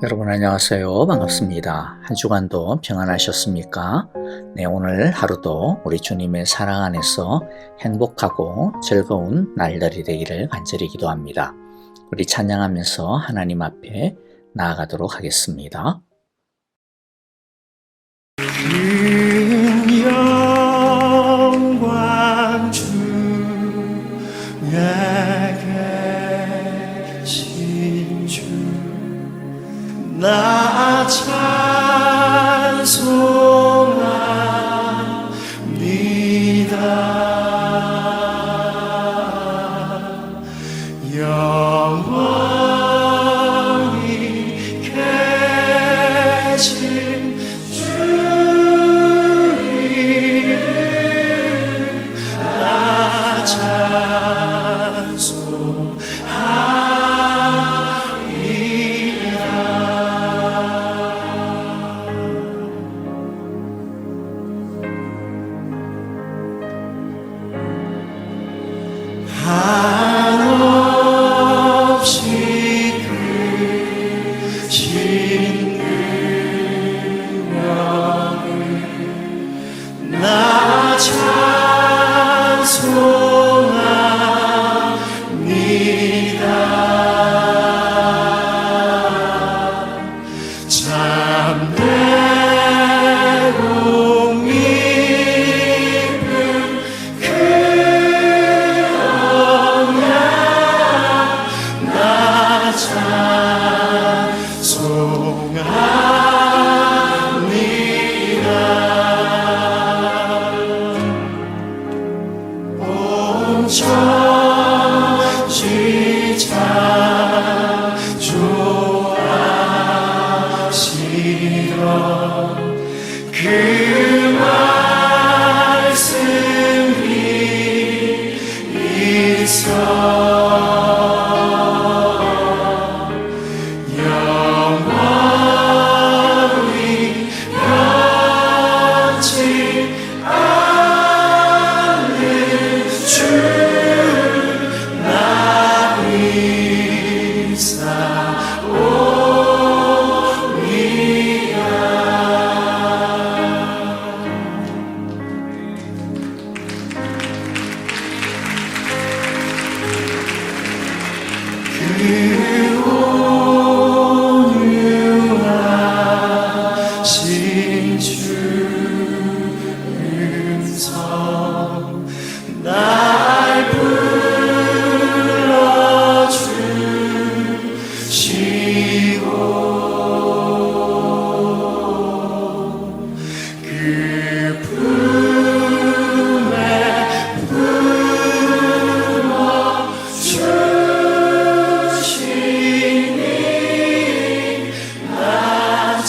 여러분 안녕하세요. 반갑습니다. 한 주간도 평안하셨습니까? 네, 오늘 하루도 우리 주님의 사랑 안에서 행복하고 즐거운 날들이 되기를 간절히 기도합니다. 우리 찬양하면서 하나님 앞에 나아가도록 하겠습니다. 큰 영광 주에 계신 주 나 찬송합니다. 영원히 계신 주 이름 나 한없이 크신 능력을 나 찬송합니다. 참되고 깊은 그 나 찬송합니다. 온 천지 창조하시던 그 말씀이 있어 영원히 변치 않는 주 나 그 온유하신 주 음성 날 불러주시고 그 품에 품어주시니 나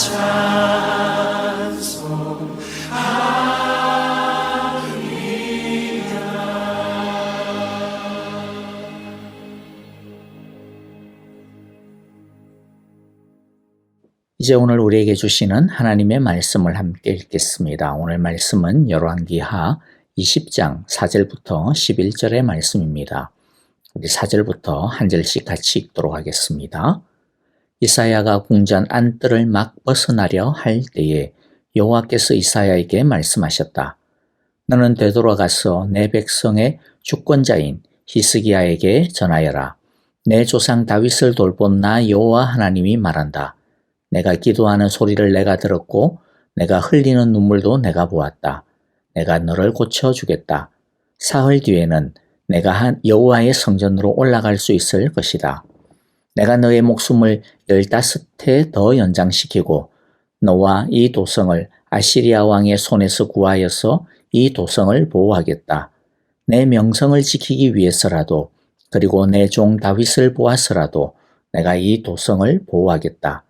이제 오늘 우리에게 주시는 하나님의 말씀을 함께 읽겠습니다. 오늘 말씀은 열왕기하 20장 4절부터 11절의 말씀입니다. 우리 4절부터 한 절씩 같이 읽도록 하겠습니다. 이사야가 궁전 안뜰을 막 벗어나려 할 때에 여호와께서 이사야에게 말씀하셨다. 너는 되돌아가서 내 백성의 주권자인 히스기야에게 전하여라. 내 조상 다윗을 돌본 나 여호와 하나님이 말한다. 내가 기도하는 소리를 내가 들었고 내가 흘리는 눈물도 내가 보았다. 내가 너를 고쳐주겠다. 사흘 뒤에는 내가 한 여호와의 성전으로 올라갈 수 있을 것이다. 내가 너의 목숨을 15해 더 연장시키고 너와 이 도성을 아시리아 왕의 손에서 구하여서 이 도성을 보호하겠다. 내 명성을 지키기 위해서라도 그리고 내 종 다윗을 보아서라도 내가 이 도성을 보호하겠다.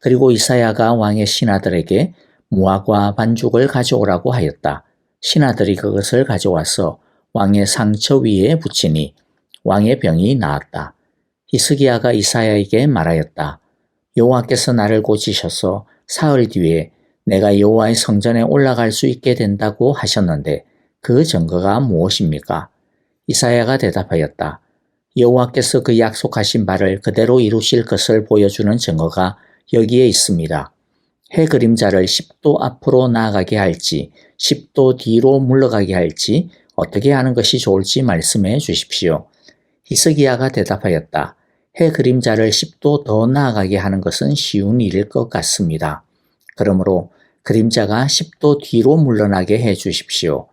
그리고 이사야가 왕의 신하들에게 무화과 반죽을 가져오라고 하였다. 신하들이 그것을 가져와서 왕의 상처 위에 붙이니 왕의 병이 나았다. 히스기야가 이사야에게 말하였다. 여호와께서 나를 고치셔서 사흘 뒤에 내가 여호와의 성전에 올라갈 수 있게 된다고 하셨는데 그 증거가 무엇입니까? 이사야가 대답하였다. 여호와께서 그 약속하신 바를 그대로 이루실 것을 보여주는 증거가 여기에 있습니다. 해 그림자를 10도 앞으로 나아가게 할지 10도 뒤로 물러가게 할지 어떻게 하는 것이 좋을지 말씀해 주십시오. 히스기야가 대답하였다. 해 그림자를 10도 더 나아가게 하는 것은 쉬운 일일 것 같습니다. 그러므로 그림자가 10도 뒤로 물러나게 해 주십시오.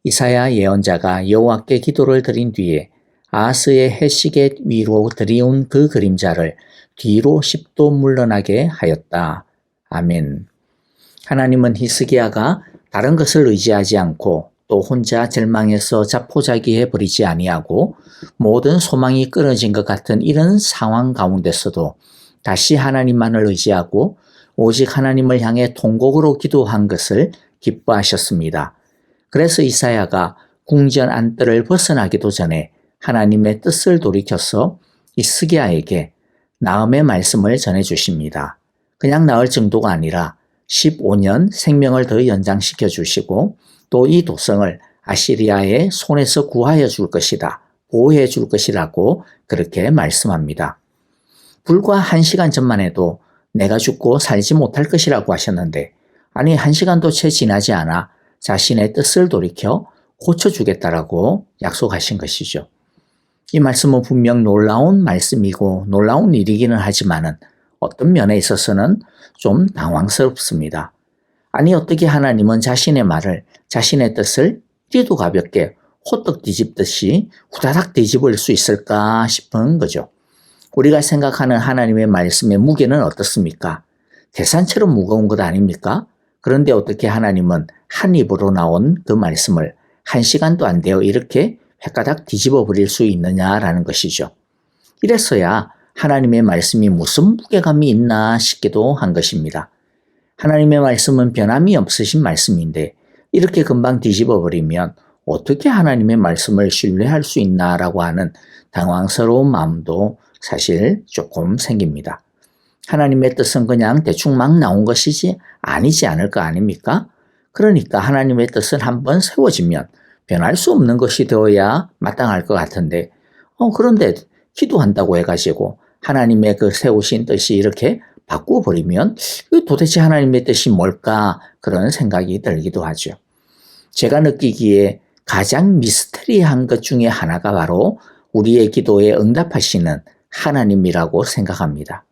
이사야 예언자가 여호와께 기도를 드린 뒤에 아하스의 해시계 위로 들이운 그 그림자를 뒤로 10도 물러나게 하였다. 아멘. 하나님은 히스기야가 다른 것을 의지하지 않고 또 혼자 절망해서 자포자기해 버리지 아니하고 모든 소망이 끊어진 것 같은 이런 상황 가운데서도 다시 하나님만을 의지하고 오직 하나님을 향해 통곡으로 기도한 것을 기뻐하셨습니다. 그래서 이사야가 궁전 안뜰을 벗어나기도 전에 하나님의 뜻을 돌이켜서 히스기야에게 나음의 말씀을 전해주십니다. 그냥 나을 정도가 아니라 15년 생명을 더 연장시켜 주시고 또 이 도성을 아시리아의 손에서 구하여 줄 것이다. 보호해 줄 것이라고 그렇게 말씀합니다. 불과 1시간 전만 해도 내가 죽고 살지 못할 것이라고 하셨는데 아니 1시간도 채 지나지 않아 자신의 뜻을 돌이켜 고쳐주겠다라고 약속하신 것이죠. 이 말씀은 분명 놀라운 말씀이고 놀라운 일이기는 하지만은 어떤 면에 있어서는 좀 당황스럽습니다. 아니 어떻게 하나님은 자신의 말을 자신의 뜻을 이리도 가볍게 호떡 뒤집듯이 후다닥 뒤집을 수 있을까 싶은 거죠. 우리가 생각하는 하나님의 말씀의 무게는 어떻습니까? 대산처럼 무거운 것 아닙니까? 그런데 어떻게 하나님은 한 입으로 나온 그 말씀을 1시간도 안 되어 이렇게 획가닥 뒤집어 버릴 수 있느냐라는 것이죠. 이래서야 하나님의 말씀이 무슨 무게감이 있나 싶기도 한 것입니다. 하나님의 말씀은 변함이 없으신 말씀인데 이렇게 금방 뒤집어 버리면 어떻게 하나님의 말씀을 신뢰할 수 있나라고 하는 당황스러운 마음도 사실 조금 생깁니다. 하나님의 뜻은 그냥 대충 막 나온 것이지 아니지 않을 거 아닙니까? 그러니까 하나님의 뜻은 한번 세워지면 변할 수 없는 것이 되어야 마땅할 것 같은데 그런데 기도한다고 해가지고 하나님의 그 세우신 뜻이 이렇게 바꾸어버리면 도대체 하나님의 뜻이 뭘까 그런 생각이 들기도 하죠. 제가 느끼기에 가장 미스터리한 것 중에 하나가 바로 우리의 기도에 응답하시는 하나님이라고 생각합니다.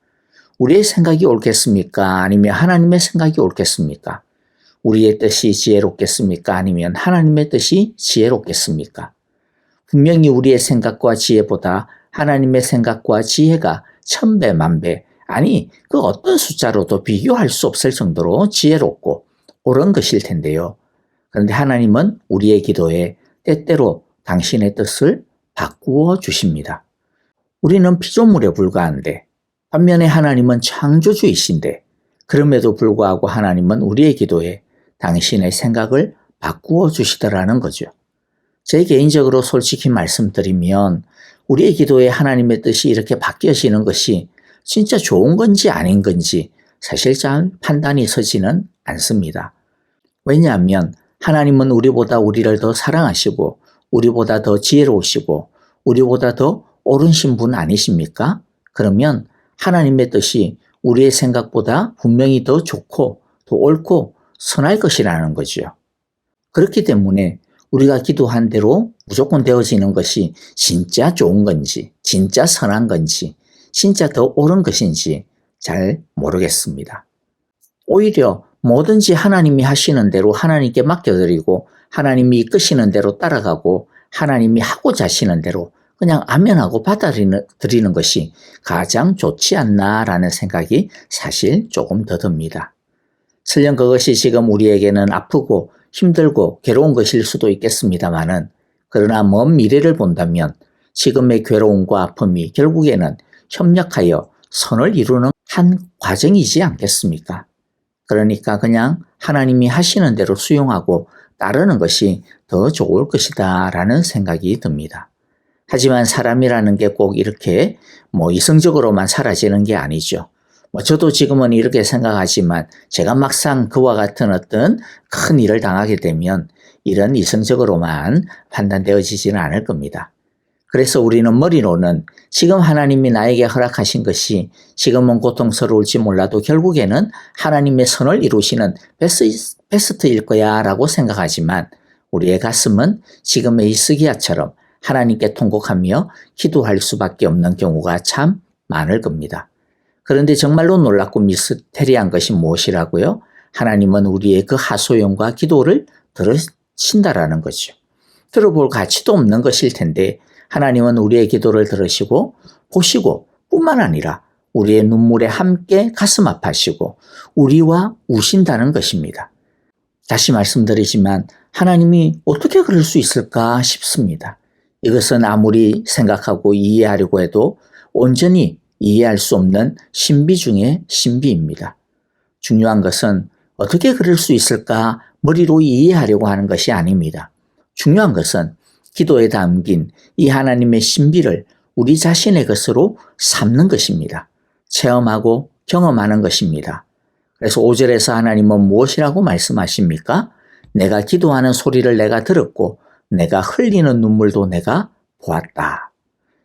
우리의 생각이 옳겠습니까? 아니면 하나님의 생각이 옳겠습니까? 우리의 뜻이 지혜롭겠습니까? 아니면 하나님의 뜻이 지혜롭겠습니까? 분명히 우리의 생각과 지혜보다 하나님의 생각과 지혜가 1000배, 만배, 아니 그 어떤 숫자로도 비교할 수 없을 정도로 지혜롭고 옳은 것일 텐데요. 그런데 하나님은 우리의 기도에 때때로 당신의 뜻을 바꾸어 주십니다. 우리는 피조물에 불과한데 반면에 하나님은 창조주이신데 그럼에도 불구하고 하나님은 우리의 기도에 당신의 생각을 바꾸어 주시더라는 거죠. 제 개인적으로 솔직히 말씀드리면 우리의 기도에 하나님의 뜻이 이렇게 바뀌어지는 것이 진짜 좋은 건지 아닌 건지 사실 잘 판단이 서지는 않습니다. 왜냐하면 하나님은 우리보다 우리를 더 사랑하시고 우리보다 더 지혜로우시고 우리보다 더 옳으신 분 아니십니까? 그러면 하나님의 뜻이 우리의 생각보다 분명히 더 좋고 더 옳고 선할 것이라는 거죠. 그렇기 때문에 우리가 기도한 대로 무조건 되어지는 것이 진짜 좋은 건지 진짜 선한 건지 진짜 더 옳은 것인지 잘 모르겠습니다. 오히려 뭐든지 하나님이 하시는 대로 하나님께 맡겨드리고 하나님이 이끄시는 대로 따라가고 하나님이 하고자 하시는 대로 그냥 아멘하고 받아들이는 것이 가장 좋지 않나라는 생각이 사실 조금 더 듭니다. 설령 그것이 지금 우리에게는 아프고 힘들고 괴로운 것일 수도 있겠습니다마는 그러나 먼 미래를 본다면 지금의 괴로움과 아픔이 결국에는 협력하여 선을 이루는 한 과정이지 않겠습니까? 그러니까 그냥 하나님이 하시는 대로 수용하고 따르는 것이 더 좋을 것이다 라는 생각이 듭니다. 하지만 사람이라는 게 꼭 이렇게 이성적으로만 사라지는 게 아니죠. 저도 지금은 이렇게 생각하지만 제가 막상 그와 같은 어떤 큰 일을 당하게 되면 이런 이성적으로만 판단되어지지는 않을 겁니다. 그래서 우리는 머리로는 지금 하나님이 나에게 허락하신 것이 지금은 고통스러울지 몰라도 결국에는 하나님의 선을 이루시는 베스트일 거야 라고 생각하지만 우리의 가슴은 지금의 히스기야처럼 하나님께 통곡하며 기도할 수밖에 없는 경우가 참 많을 겁니다. 그런데 정말로 놀랍고 미스테리한 것이 무엇이라고요? 하나님은 우리의 그 하소연과 기도를 들으신다라는 거죠. 들어볼 가치도 없는 것일 텐데 하나님은 우리의 기도를 들으시고 보시고 뿐만 아니라 우리의 눈물에 함께 가슴 아파하시고 우리와 우신다는 것입니다. 다시 말씀드리지만 하나님이 어떻게 그럴 수 있을까 싶습니다. 이것은 아무리 생각하고 이해하려고 해도 온전히 이해할 수 없는 신비 중의 신비입니다. 중요한 것은 어떻게 그럴 수 있을까 머리로 이해하려고 하는 것이 아닙니다. 중요한 것은 기도에 담긴 이 하나님의 신비를 우리 자신의 것으로 삼는 것입니다. 체험하고 경험하는 것입니다. 그래서 5절에서 하나님은 무엇이라고 말씀하십니까? 내가 기도하는 소리를 내가 들었고 내가 흘리는 눈물도 내가 보았다.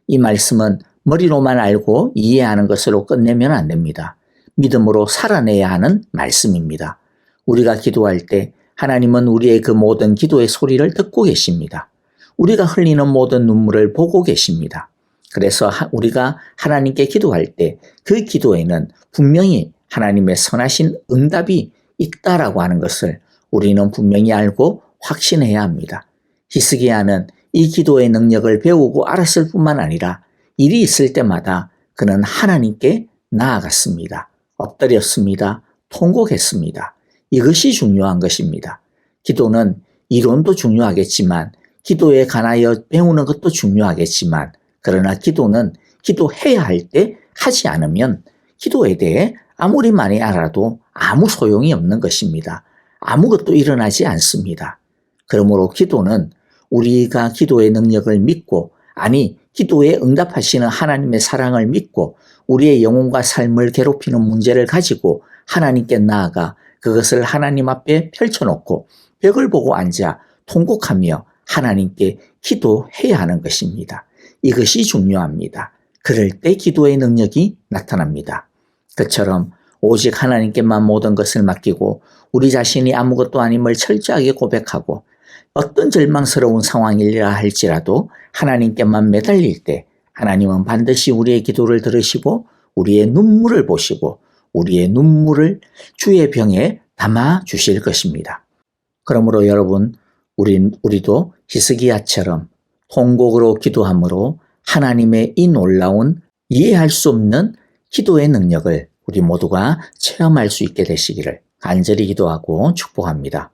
이 말씀은 머리로만 알고 이해하는 것으로 끝내면 안 됩니다. 믿음으로 살아내야 하는 말씀입니다. 우리가 기도할 때 하나님은 우리의 그 모든 기도의 소리를 듣고 계십니다. 우리가 흘리는 모든 눈물을 보고 계십니다. 그래서 우리가 하나님께 기도할 때 그 기도에는 분명히 하나님의 선하신 응답이 있다라고 하는 것을 우리는 분명히 알고 확신해야 합니다. 히스기야는 이 기도의 능력을 배우고 알았을 뿐만 아니라 일이 있을 때마다 그는 하나님께 나아갔습니다. 엎드렸습니다. 통곡했습니다. 이것이 중요한 것입니다. 기도는 이론도 중요하겠지만 기도에 관하여 배우는 것도 중요하겠지만 그러나 기도는 기도해야 할 때 하지 않으면 기도에 대해 아무리 많이 알아도 아무 소용이 없는 것입니다. 아무것도 일어나지 않습니다. 그러므로 기도는 우리가 기도의 능력을 믿고 아니 기도에 응답하시는 하나님의 사랑을 믿고 우리의 영혼과 삶을 괴롭히는 문제를 가지고 하나님께 나아가 그것을 하나님 앞에 펼쳐놓고 벽을 보고 앉아 통곡하며 하나님께 기도해야 하는 것입니다. 이것이 중요합니다. 그럴 때 기도의 능력이 나타납니다. 그처럼 오직 하나님께만 모든 것을 맡기고 우리 자신이 아무것도 아님을 철저하게 고백하고 어떤 절망스러운 상황이라 할지라도 하나님께만 매달릴 때 하나님은 반드시 우리의 기도를 들으시고 우리의 눈물을 보시고 우리의 눈물을 주의 병에 담아 주실 것입니다. 그러므로 여러분 우리도 히스기야처럼 통곡으로 기도함으로 하나님의 이 놀라운 이해할 수 없는 기도의 능력을 우리 모두가 체험할 수 있게 되시기를 간절히 기도하고 축복합니다.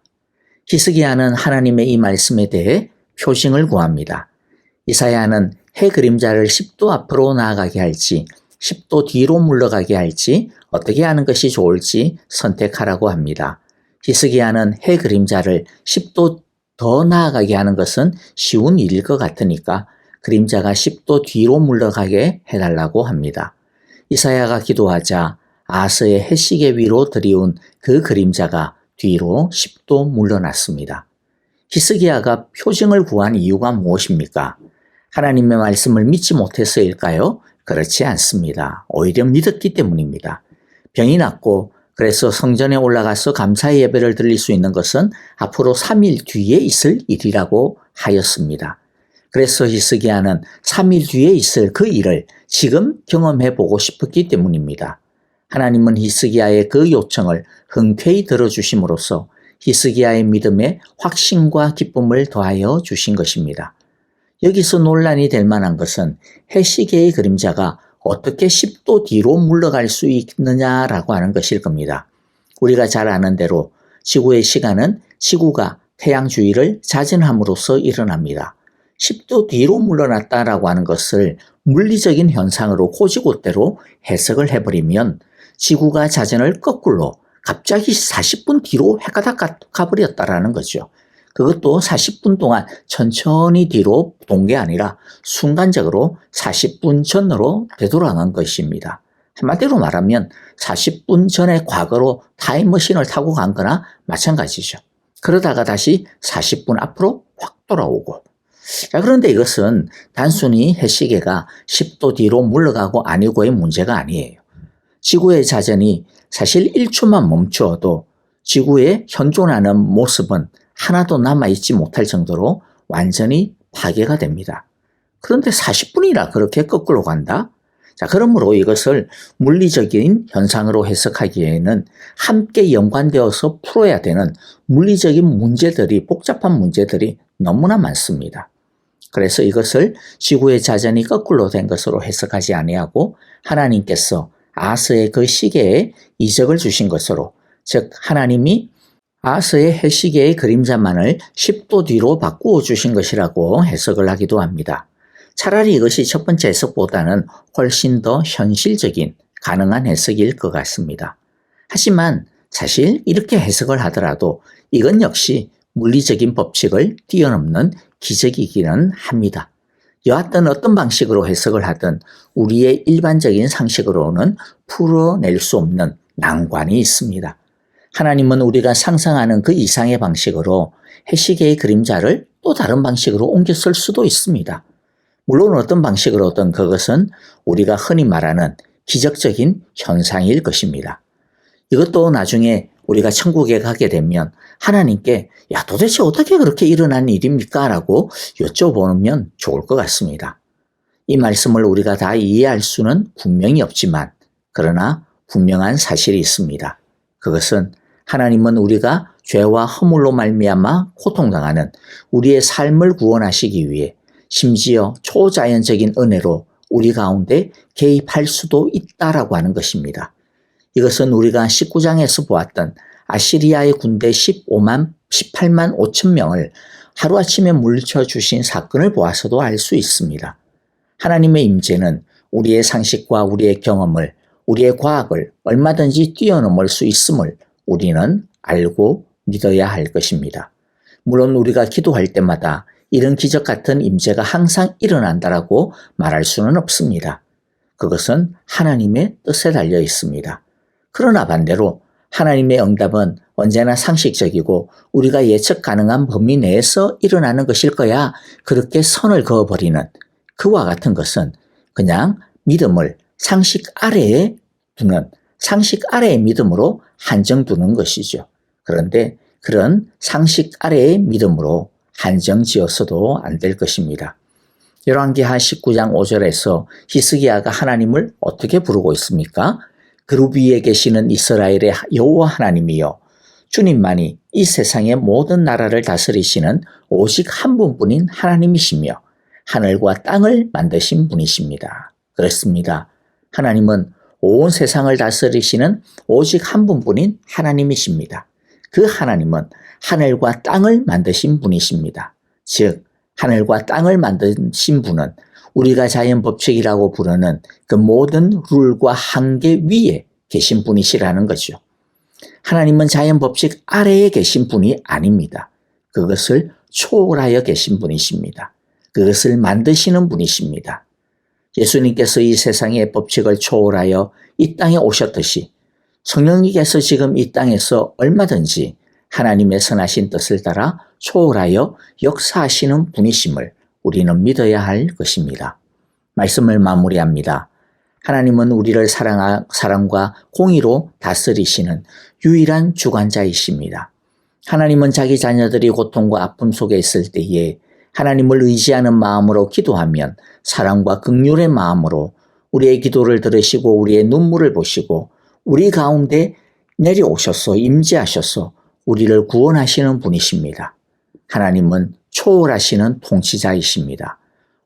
히스기야는 하나님의 이 말씀에 대해 표징을 구합니다. 이사야는 해 그림자를 10도 앞으로 나아가게 할지 10도 뒤로 물러가게 할지 어떻게 하는 것이 좋을지 선택하라고 합니다. 히스기야는 해 그림자를 10도 더 나아가게 하는 것은 쉬운 일일 것 같으니까 그림자가 10도 뒤로 물러가게 해달라고 합니다. 이사야가 기도하자 아하스의 해시계 위로 들이운 그 그림자가 뒤로 10도 물러났습니다. 히스기야가 표징을 구한 이유가 무엇입니까? 하나님의 말씀을 믿지 못해서일까요? 그렇지 않습니다. 오히려 믿었기 때문입니다. 병이 낫고 그래서 성전에 올라가서 감사의 예배를 드릴 수 있는 것은 앞으로 3일 뒤에 있을 일이라고 하였습니다. 그래서 히스기야는 3일 뒤에 있을 그 일을 지금 경험해 보고 싶었기 때문입니다. 하나님은 히스기야의 그 요청을 흔쾌히 들어주심으로써 히스기야의 믿음에 확신과 기쁨을 더하여 주신 것입니다. 여기서 논란이 될 만한 것은 해시계의 그림자가 어떻게 10도 뒤로 물러갈 수 있느냐라고 하는 것일 겁니다. 우리가 잘 아는 대로 지구의 시간은 지구가 태양 주위를 자전함으로써 일어납니다. 10도 뒤로 물러났다라고 하는 것을 물리적인 현상으로 고지고대로 해석을 해버리면 지구가 자전을 거꾸로 갑자기 40분 뒤로 해가닥 가버렸다라는 거죠. 그것도 40분 동안 천천히 뒤로 돈 게 아니라 순간적으로 40분 전으로 되돌아간 것입니다. 한마디로 말하면 40분 전에 과거로 타임머신을 타고 간 거나 마찬가지죠. 그러다가 다시 40분 앞으로 확 돌아오고 자, 그런데 이것은 단순히 해시계가 10도 뒤로 물러가고 아니고의 문제가 아니에요. 지구의 자전이 사실 1초만 멈추어도 지구의 현존하는 모습은 하나도 남아있지 못할 정도로 완전히 파괴가 됩니다. 그런데 40분이나 그렇게 거꾸로 간다? 자, 그러므로 이것을 물리적인 현상으로 해석하기에는 함께 연관되어서 풀어야 되는 물리적인 문제들이, 복잡한 문제들이 너무나 많습니다. 그래서 이것을 지구의 자전이 거꾸로 된 것으로 해석하지 아니하고 하나님께서 아스의 그 시계에 이적을 주신 것으로, 즉 하나님이 아스의 해시계의 그림자만을 10도 뒤로 바꾸어 주신 것이라고 해석을 하기도 합니다. 차라리 이것이 첫 번째 해석보다는 훨씬 더 현실적인 가능한 해석일 것 같습니다. 하지만 사실 이렇게 해석을 하더라도 이건 역시 물리적인 법칙을 뛰어넘는 기적이기는 합니다. 여하튼 어떤 방식으로 해석을 하든 우리의 일반적인 상식으로는 풀어낼 수 없는 난관이 있습니다. 하나님은 우리가 상상하는 그 이상의 방식으로 해시계의 그림자를 또 다른 방식으로 옮겨 쓸 수도 있습니다. 물론 어떤 방식으로든 그것은 우리가 흔히 말하는 기적적인 현상일 것입니다. 이것도 나중에 우리가 천국에 가게 되면 하나님께 야, 도대체 어떻게 그렇게 일어난 일입니까? 라고 여쭤보면 좋을 것 같습니다. 이 말씀을 우리가 다 이해할 수는 분명히 없지만 그러나 분명한 사실이 있습니다. 그것은 하나님은 우리가 죄와 허물로 말미암아 고통당하는 우리의 삶을 구원하시기 위해 심지어 초자연적인 은혜로 우리 가운데 개입할 수도 있다라고 하는 것입니다. 이것은 우리가 19장에서 보았던 아시리아의 군대 18만 5천 명을 하루아침에 물리쳐 주신 사건을 보아서도 알 수 있습니다. 하나님의 임재는 우리의 상식과 우리의 경험을, 우리의 과학을 얼마든지 뛰어넘을 수 있음을 우리는 알고 믿어야 할 것입니다. 물론 우리가 기도할 때마다 이런 기적 같은 임재가 항상 일어난다라고 말할 수는 없습니다. 그것은 하나님의 뜻에 달려 있습니다. 그러나 반대로 하나님의 응답은 언제나 상식적이고 우리가 예측 가능한 범위 내에서 일어나는 것일 거야, 그렇게 선을 그어버리는 그와 같은 것은 그냥 믿음을 상식 아래에 두는, 상식 아래의 믿음으로 한정두는 것이죠. 그런데 그런 상식 아래의 믿음으로 한정 지어서도 안 될 것입니다. 열왕기하 19장 5절에서 히스기야가 하나님을 어떻게 부르고 있습니까? 그룹 위에 계시는 이스라엘의 여호와 하나님이여, 주님만이 이 세상의 모든 나라를 다스리시는 오직 한 분뿐인 하나님이시며 하늘과 땅을 만드신 분이십니다. 그렇습니다. 하나님은 온 세상을 다스리시는 오직 한 분뿐인 하나님이십니다. 그 하나님은 하늘과 땅을 만드신 분이십니다. 즉 하늘과 땅을 만드신 분은 우리가 자연 법칙이라고 부르는 그 모든 룰과 한계 위에 계신 분이시라는 거죠. 하나님은 자연 법칙 아래에 계신 분이 아닙니다. 그것을 초월하여 계신 분이십니다. 그것을 만드시는 분이십니다. 예수님께서 이 세상의 법칙을 초월하여 이 땅에 오셨듯이 성령님께서 지금 이 땅에서 얼마든지 하나님의 선하신 뜻을 따라 초월하여 역사하시는 분이심을 우리는 믿어야 할 것입니다. 말씀을 마무리합니다. 하나님은 우리를 사랑과 공의로 다스리시는 유일한 주관자이십니다. 하나님은 자기 자녀들이 고통과 아픔 속에 있을 때에 하나님을 의지하는 마음으로 기도하면 사랑과 긍휼의 마음으로 우리의 기도를 들으시고 우리의 눈물을 보시고 우리 가운데 내려오셔서 임재하셔서 우리를 구원하시는 분이십니다. 하나님은 초월하시는 통치자이십니다.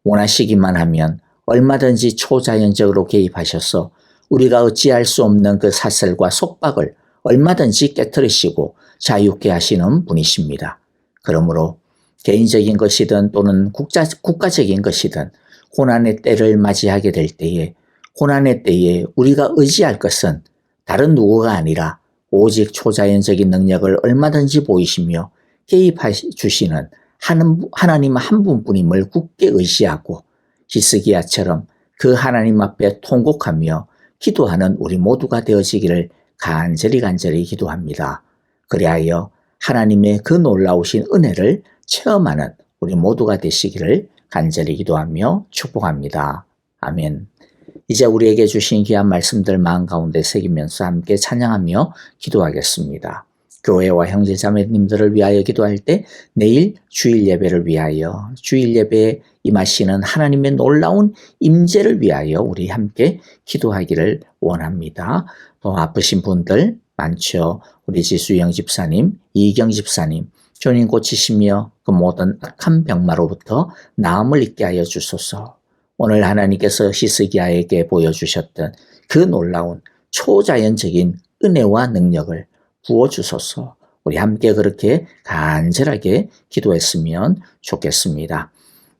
원하시기만 하면 얼마든지 초자연적으로 개입하셔서 우리가 어찌할 수 없는 그 사슬과 속박을 얼마든지 깨트리시고 자유케 하시는 분이십니다. 그러므로 개인적인 것이든 또는 국가적인 것이든 고난의 때를 맞이하게 될 때에 고난의 때에 우리가 의지할 것은 다른 누구가 아니라 오직 초자연적인 능력을 얼마든지 보이시며 개입해 주시는 하나님 한 분뿐임을 굳게 의지하고 히스기야처럼 그 하나님 앞에 통곡하며 기도하는 우리 모두가 되어지기를 간절히 기도합니다. 그리하여 하나님의 그 놀라우신 은혜를 체험하는 우리 모두가 되시기를 간절히 기도하며 축복합니다. 아멘. 이제 우리에게 주신 귀한 말씀들 마음 가운데 새기면서 함께 찬양하며 기도하겠습니다. 교회와 형제 자매님들을 위하여 기도할 때 내일 주일 예배를 위하여 주일 예배에 임하시는 하나님의 놀라운 임재를 위하여 우리 함께 기도하기를 원합니다. 또 아프신 분들 많죠. 우리 지수영 집사님, 이경 집사님, 주님 고치시며 그 모든 악한 병마로부터 나음을 입게 하여 주소서. 오늘 하나님께서 히스기야에게 보여주셨던 그 놀라운 초자연적인 은혜와 능력을 부어주소서. 우리 함께 그렇게 간절하게 기도했으면 좋겠습니다.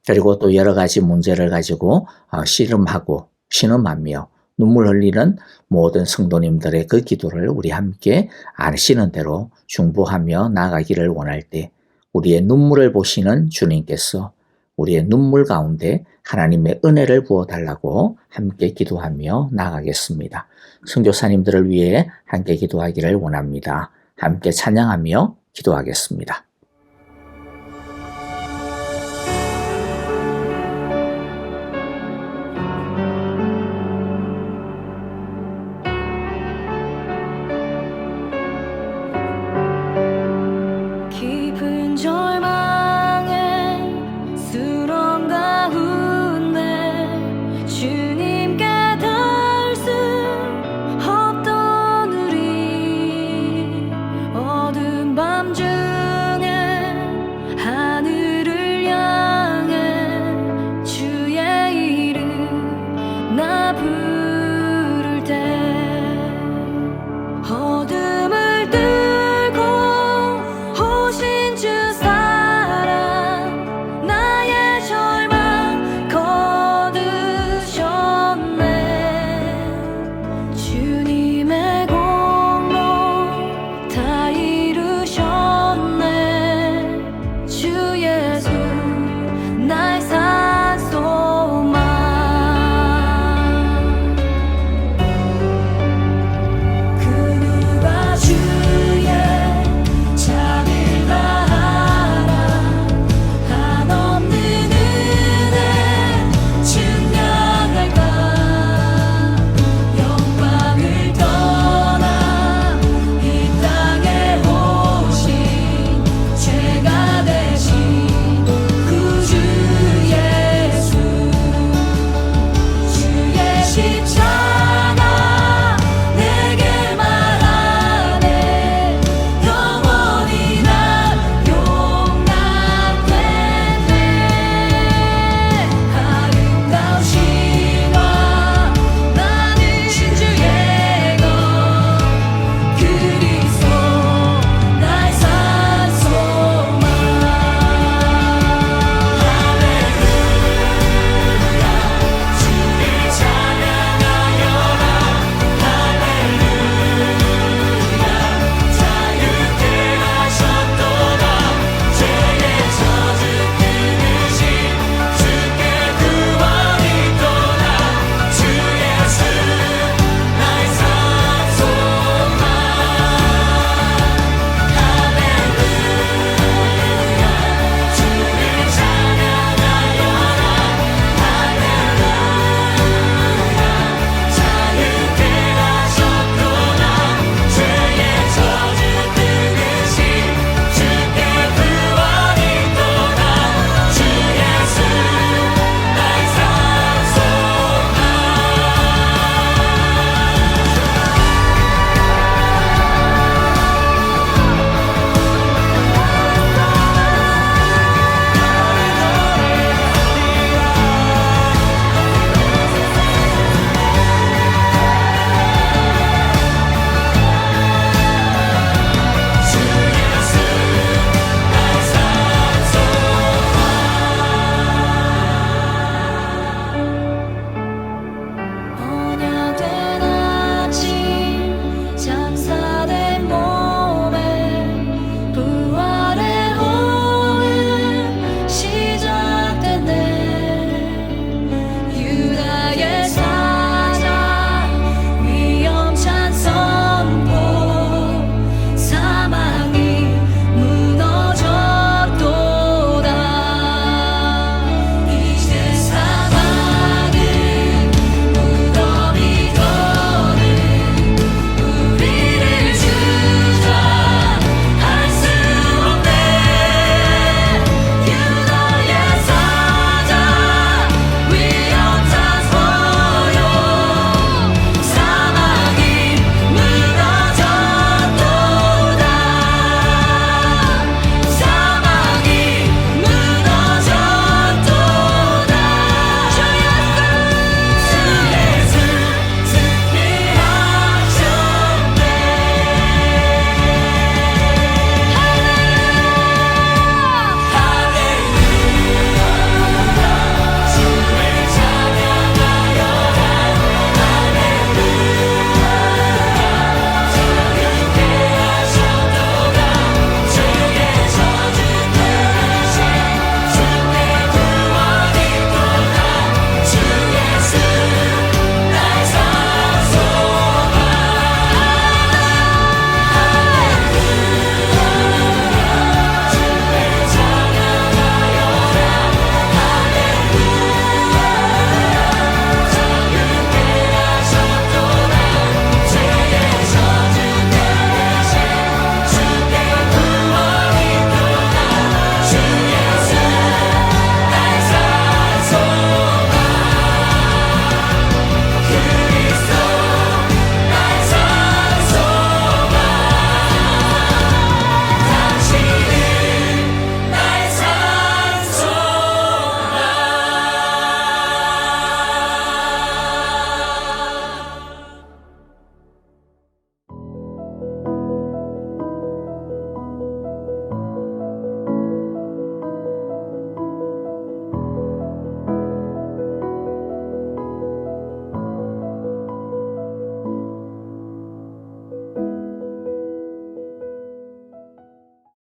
그리고 또 여러 가지 문제를 가지고 씨름하고 신음하며 눈물 흘리는 모든 성도님들의 그 기도를 우리 함께 아시는 대로 중보하며 나아가기를 원할 때 우리의 눈물을 보시는 주님께서 우리의 눈물 가운데 하나님의 은혜를 부어달라고 함께 기도하며 나아가겠습니다. 선교사님들을 위해 함께 기도하기를 원합니다. 함께 찬양하며 기도하겠습니다. 깊은 절망에 수렁 가운데 주님께 닿을 수 없던 우리 어두운 밤 중